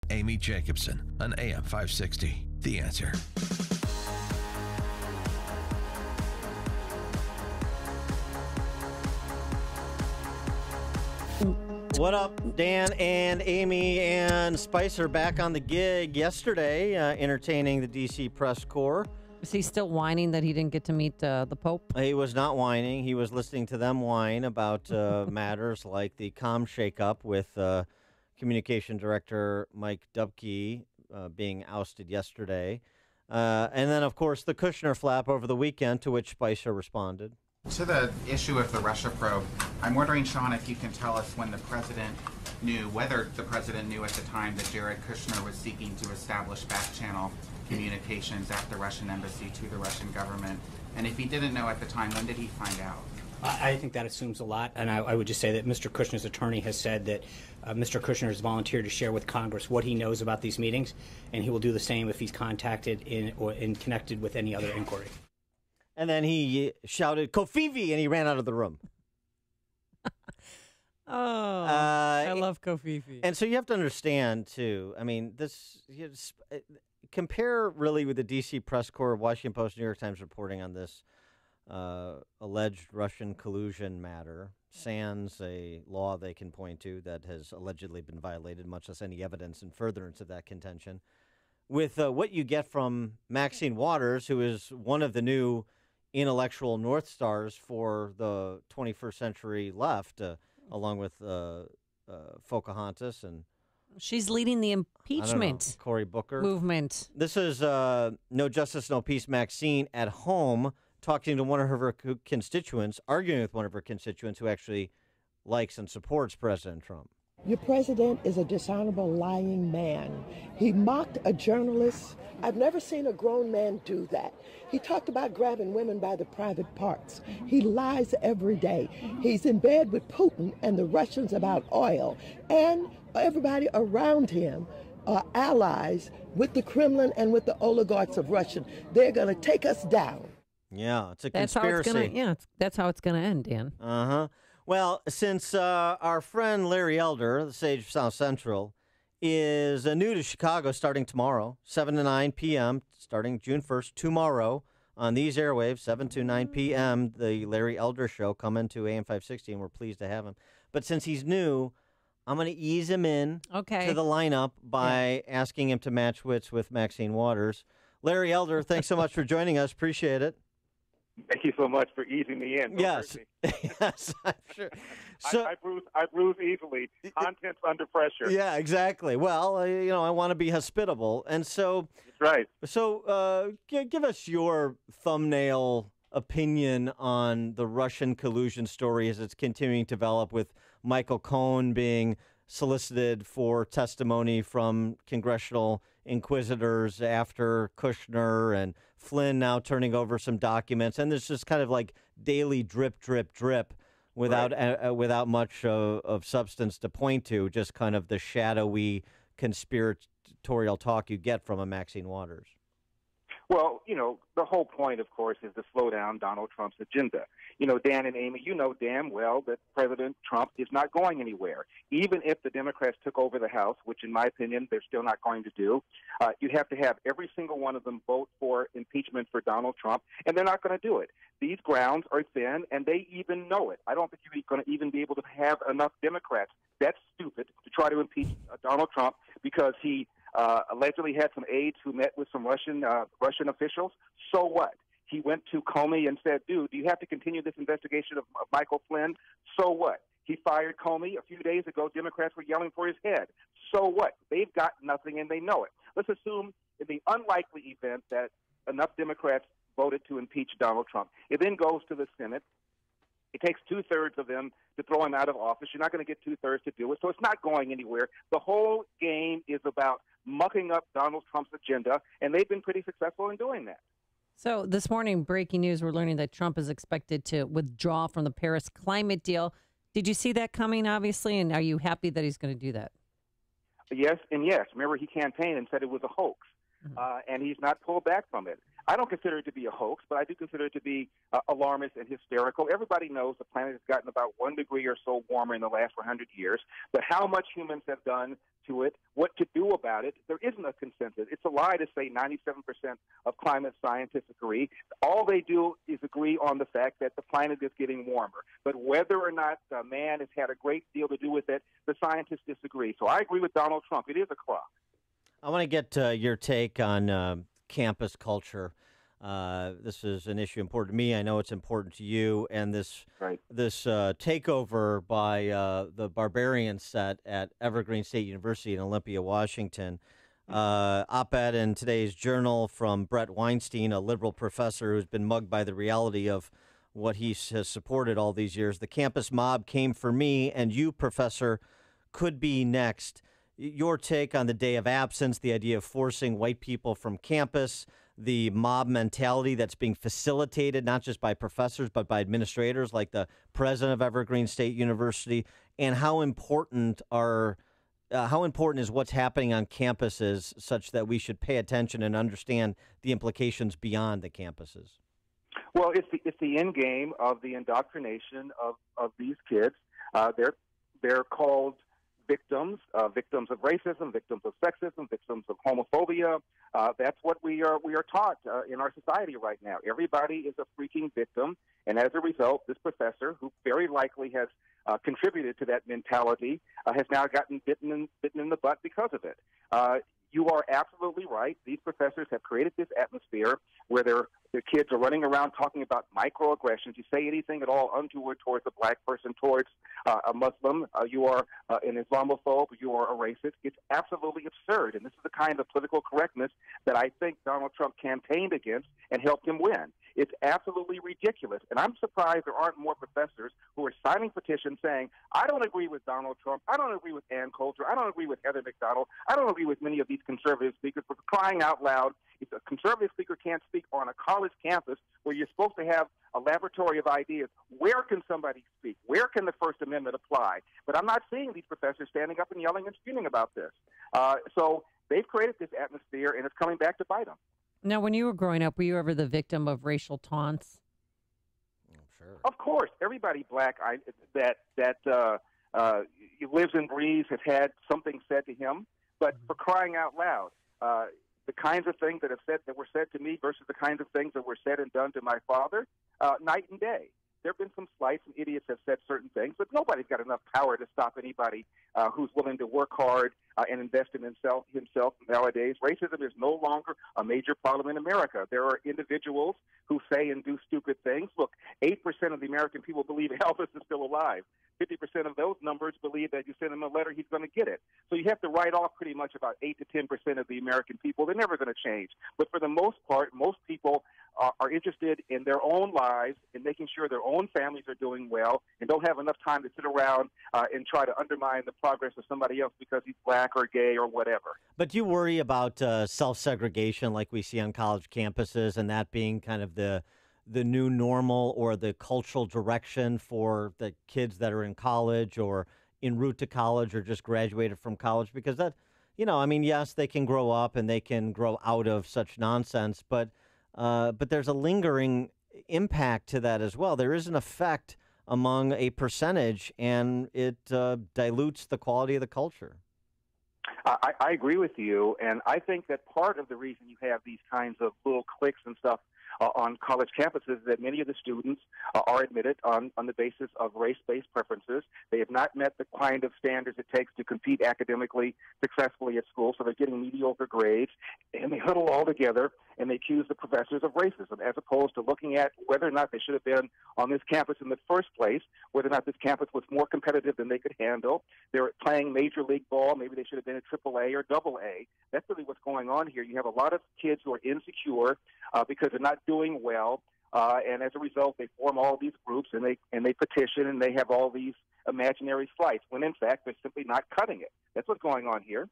Amy Jacobson on AM 560. The Answer. What up, Dan and Amy and Spicer back on the gig yesterday, entertaining the D.C. press corps. Is he still whining that he didn't get to meet the Pope? He was not whining. He was listening to them whine about matters like the comm shakeup with Communication Director Mike Dubke being ousted yesterday. And then, of course, the Kushner flap over the weekend, to which Spicer responded. To the issue of the Russia probe, I'm wondering, Sean, if you can tell us when the president knew, whether the president knew at the time that Jared Kushner was seeking to establish back-channel communications at the Russian embassy to the Russian government. And if he didn't know at the time, when did he find out? I think that assumes a lot, and I would just say that Mr. Kushner's attorney has said that Mr. Kushner has volunteered to share with Congress what he knows about these meetings, and he will do the same if he's contacted or connected with any other inquiry. And then he shouted, "Kofivi," and he ran out of the room. I love Kofifi. And so you have to understand, too, I mean, compare really with the D.C. press corps, Washington Post, New York Times reporting on this alleged Russian collusion matter, sans a law they can point to that has allegedly been violated, much less any evidence in furtherance of that contention, with what you get from Maxine Waters, who is one of the new intellectual North Stars for the 21st century left, along with Pocahontas and she's leading the impeachment Cory Booker movement. This is No Justice, No Peace Maxine at home talking to one of her constituents, arguing with one of her constituents who actually likes and supports President Trump. Your president is a dishonorable, lying man. He mocked a journalist. I've never seen a grown man do that. He talked about grabbing women by the private parts. He lies every day. He's in bed with Putin and the Russians about oil. And everybody around him are allies with the Kremlin and with the oligarchs of Russia. They're going to take us down. Yeah, it's a That's conspiracy. that's how it's going to end, Dan. Uh-huh. Well, since our friend Larry Elder, the sage of South Central, is new to Chicago starting tomorrow, 7 to 9 p.m., starting June 1st, tomorrow, on these airwaves, 7 to 9 p.m., the Larry Elder Show coming to AM 560, and we're pleased to have him. But since he's new, I'm going to ease him in to the lineup by asking him to match wits with Maxine Waters. Larry Elder, thanks so much for joining us. Appreciate it. Thank you so much for easing me in. Yes, yes, I'm sure. So, I bruise easily. Content's under pressure. Yeah, exactly. Well, I want to be hospitable, and so that's right. So, give us your thumbnail opinion on the Russian collusion story as it's continuing to develop, with Michael Cohen being solicited for testimony from congressional inquisitors after Kushner, and Flynn now turning over some documents, and there's just kind of like daily drip, drip, drip without much of substance to point to, just kind of the shadowy conspiratorial talk you get from a Maxine Waters. Well, the whole point, of course, is to slow down Donald Trump's agenda. Dan and Amy, you know damn well that President Trump is not going anywhere. Even if the Democrats took over the House, which in my opinion they're still not going to do, you have to have every single one of them vote for impeachment for Donald Trump, and they're not going to do it. These grounds are thin, and they even know it. I don't think you're going to even be able to have enough Democrats. That's stupid to try to impeach Donald Trump because he allegedly had some aides who met with some Russian officials. So what? He went to Comey and said, dude, do you have to continue this investigation of Michael Flynn? So what? He fired Comey a few days ago. Democrats were yelling for his head. So what? They've got nothing and they know it. Let's assume in the unlikely event that enough Democrats voted to impeach Donald Trump. It then goes to the Senate. It takes 2/3 of them to throw him out of office. You're not going to get 2/3 to do it, so it's not going anywhere. The whole game is about mucking up Donald Trump's agenda, and they've been pretty successful in doing that. So this morning, breaking news, we're learning that Trump is expected to withdraw from the Paris climate deal. Did you see that coming, obviously, and are you happy that he's going to do that? Yes and yes. Remember, he campaigned and said it was a hoax, and he's not pulled back from it. I don't consider it to be a hoax, but I do consider it to be alarmist and hysterical. Everybody knows the planet has gotten about 1 degree or so warmer in the last 100 years, but how much humans have done to it, what to do about it, there isn't a consensus. It's a lie to say 97% of climate scientists agree. All they do is agree on the fact that the planet is getting warmer. But whether or not man has had a great deal to do with it, the scientists disagree. So I agree with Donald Trump. It is a crock. I want to get your take on campus culture. This is an issue important to me. I know it's important to you. And this takeover by the Barbarian set at Evergreen State University in Olympia, Washington. Op-ed in today's Journal from Brett Weinstein, a liberal professor who's been mugged by the reality of what he has supported all these years. The campus mob came for me, and you, Professor, could be next. Your take on the day of absence, the idea of forcing white people from campus, the mob mentality that's being facilitated not just by professors but by administrators like the president of Evergreen State University, and how important is what's happening on campuses such that we should pay attention and understand the implications beyond the campuses? Well, it's the end game of the indoctrination of these kids. They're called victims of racism, victims of sexism, victims of homophobia. That's what we are taught in our society right now. Everybody is a freaking victim, and as a result, this professor, who very likely has contributed to that mentality, has now gotten bitten in the butt because of it. You are absolutely right. These professors have created this atmosphere where their kids are running around talking about microaggressions. You say anything at all untoward towards a black person, towards a Muslim, you are an Islamophobe, you are a racist. It's absolutely absurd, and this is the kind of political correctness that I think Donald Trump campaigned against and helped him win. It's absolutely ridiculous, and I'm surprised there aren't more professors who are signing petitions saying, I don't agree with Donald Trump, I don't agree with Ann Coulter, I don't agree with Heather McDonald, I don't agree with many of these conservative speakers, but crying out loud, if a conservative speaker can't speak on a college campus where you're supposed to have a laboratory of ideas, where can somebody speak? Where can the First Amendment apply? But I'm not seeing these professors standing up and yelling and screaming about this. So they've created this atmosphere, and it's coming back to bite them. Now, when you were growing up, were you ever the victim of racial taunts? Sure. Of course, everybody black that lives and breathes has had something said to him. But for crying out loud, the kinds of things that were said to me versus the kinds of things that were said and done to my father, night and day. There have been some slights, and idiots have said certain things, but nobody's got enough power to stop anybody who's willing to work hard and invest in himself nowadays. Racism is no longer a major problem in America. There are individuals who say and do stupid things. Look, 8% of the American people believe Elvis is still alive. 50% of those numbers believe that you send him a letter, he's going to get it. So you have to write off pretty much about 8 to 10% of the American people. They're never going to change. But for the most part, most people are interested in their own lives and making sure their own families are doing well and don't have enough time to sit around and try to undermine the progress of somebody else because he's black or gay or whatever. But do you worry about self-segregation like we see on college campuses and that being kind of the new normal or the cultural direction for the kids that are in college or en route to college or just graduated from college? Because that, yes, they can grow up and they can grow out of such nonsense, but there's a lingering impact to that as well. There is an effect among a percentage, and it dilutes the quality of the culture. I agree with you, and I think that part of the reason you have these kinds of little cliques and stuff on college campuses that many of the students are admitted on the basis of race-based preferences. They have not met the kind of standards it takes to compete academically successfully at school, so they're getting mediocre grades, and they huddle all together and they accuse the professors of racism, as opposed to looking at whether or not they should have been on this campus in the first place, whether or not this campus was more competitive than they could handle. They're playing Major League ball. Maybe they should have been at AAA or AA. That's really what's going on here. You have a lot of kids who are insecure because they're not doing well, and as a result, they form all these groups and they petition and they have all these imaginary slights, when in fact they're simply not cutting it. That's what's going on here.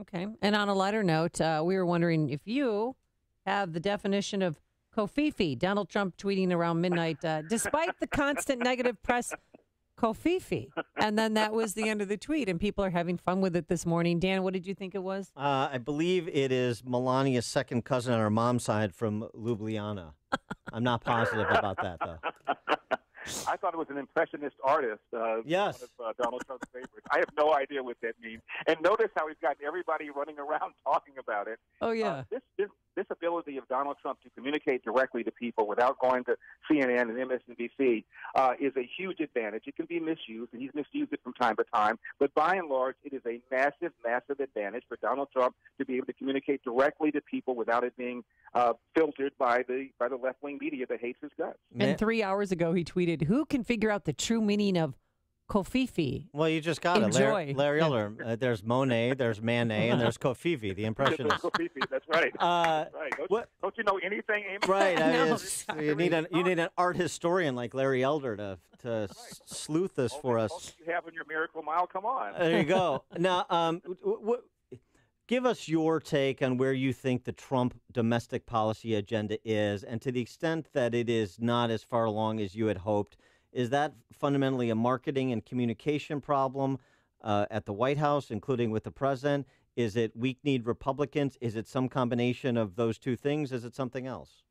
Okay. And on a lighter note, we were wondering if you have the definition of Kofifi. Donald Trump tweeting around midnight, despite the constant negative press Kofifi. And then that was the end of the tweet, and people are having fun with it this morning. Dan, what did you think it was? I believe it is Melania's second cousin on her mom's side from Ljubljana. I'm not positive about that, though. I thought it was an impressionist artist. Yes. One of Donald Trump's favorites. I have no idea what that means. And notice how he's got everybody running around talking about it. Oh, yeah. This ability of Donald Trump to communicate directly to people without going to CNN and MSNBC is a huge advantage. It can be misused, and he's misused it from time to time. But by and large, it is a massive, massive advantage for Donald Trump to be able to communicate directly to people without it being filtered by the left-wing media that hates his guts. And 3 hours ago, he tweeted, "Who can figure out the true meaning of Kofifi?" Well, you just got Enjoy. it. Larry Elder. There's Monet, there's Manet, and there's Kofifi, the impressionist. That's right. That's right. Don't you know anything, Amy? Right. I mean, No, you need an art historian like Larry Elder to sleuth this for us. You have in your Miracle Mile. Come on. There you go. Now, give us your take on where you think the Trump domestic policy agenda is, and to the extent that it is not as far along as you had hoped. Is that fundamentally a marketing and communication problem at the White House, including with the president? Is it weak-kneed Republicans? Is it some combination of those two things? Is it something else?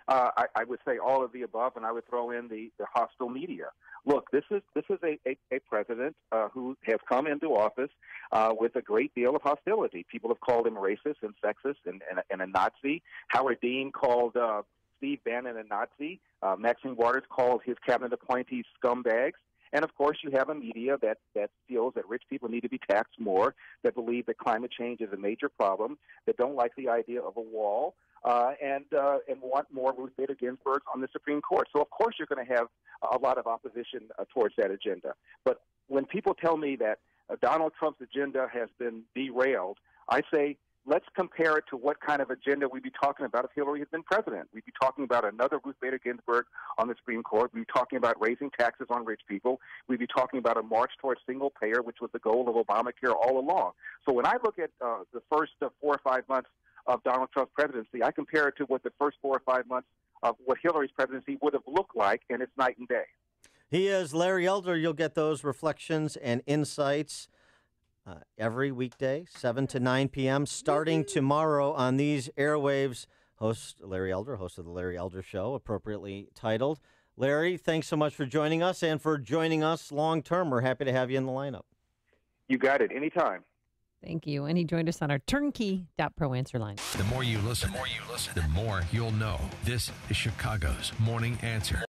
I would say all of the above, and I would throw in the hostile media. Look, this is a president who has come into office with a great deal of hostility. People have called him racist and sexist and a Nazi. Howard Dean called Steve Bannon a Nazi. Maxine Waters called his cabinet appointees scumbags. And, of course, you have a media that feels that rich people need to be taxed more, that believe that climate change is a major problem, that don't like the idea of a wall, and want more Ruth Bader Ginsburg on the Supreme Court. So, of course, you're going to have a lot of opposition towards that agenda. But when people tell me that Donald Trump's agenda has been derailed, I say, let's compare it to what kind of agenda we'd be talking about if Hillary had been president. We'd be talking about another Ruth Bader Ginsburg on the Supreme Court. We'd be talking about raising taxes on rich people. We'd be talking about a march towards single payer, which was the goal of Obamacare all along. So when I look at the first 4 or 5 months of Donald Trump's presidency, I compare it to what the first 4 or 5 months of what Hillary's presidency would have looked like, and it's night and day. He is Larry Elder. You'll get those reflections and insights every weekday, 7 to 9 p.m., starting tomorrow on these airwaves. Host Larry Elder, host of The Larry Elder Show, appropriately titled. Larry, thanks so much for joining us and for joining us long term. We're happy to have you in the lineup. You got it. Anytime. Thank you. And he joined us on our turnkey.pro answer line. The more you listen, the more you'll know. This is Chicago's Morning Answer.